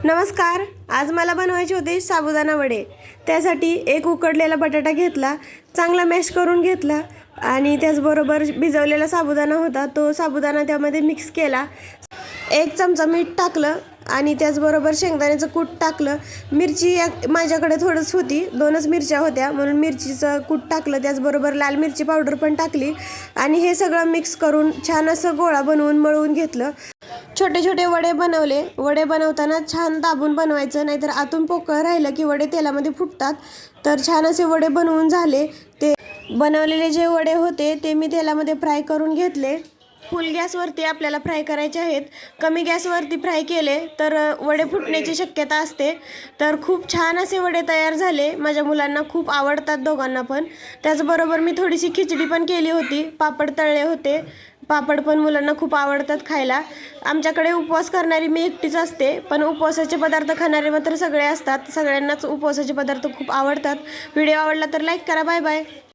नमस्कार. आज मला बनवायचे होते साबुदाणा वडे. त्यासाठी एक उकडलेला बटाटा घेतला, चांगला मॅश करून घेतला आणि त्याचबरोबर भिजवलेला साबुदाणा होता तो साबुदाणा त्यामध्ये मिक्स केला. 1 चमचा मीठ टाकलं आणि त्याचबरोबर शेंगदाण्याचं कूट टाकलं. मिरची माझ्याकडे थोडंच होती, 2च मिरच्या होत्या म्हणून मिरचीचं कूट टाकलं. त्याचबरोबर लाल मिरची पावडर पण टाकली आणि हे सगळं मिक्स करून छान असं गोळा बनवून मळून घेतलं. छोटे छोटे वडे बनवले. वडे बनवताना छान दाबून बनवायचं, नाहीतर आतून पोकळ राहिलं की वडे तेलामध्ये फुटतात. तर छान असे वडे बनवून झाले. ते बनवलेले जे वडे होते ते मी तेलामध्ये फ्राय करून घेतले. फुल गॅसवरती आपल्याला फ्राय करायचे आहेत. कमी गॅसवरती फ्राय केले तर वडे फुटण्याची शक्यता असते. तर खूप छान असे वडे तयार झाले. माझ्या मुलांना खूप आवडतात, दोघांना पण. त्याचबरोबर मी थोडीशी खिचडी पण केली होती, पापड तळले होते. पापड पण मुलांना खूप आवडतात खायला. आमच्याकडे उपवास करणारी मी एकटीच असते, पण उपवासाचे पदार्थ खाणारे मात्र सगळे असतात. सगळ्यांनाच उपवासाचे पदार्थ खूप आवडतात. व्हिडिओ आवडला तर लाईक करा. Bye bye.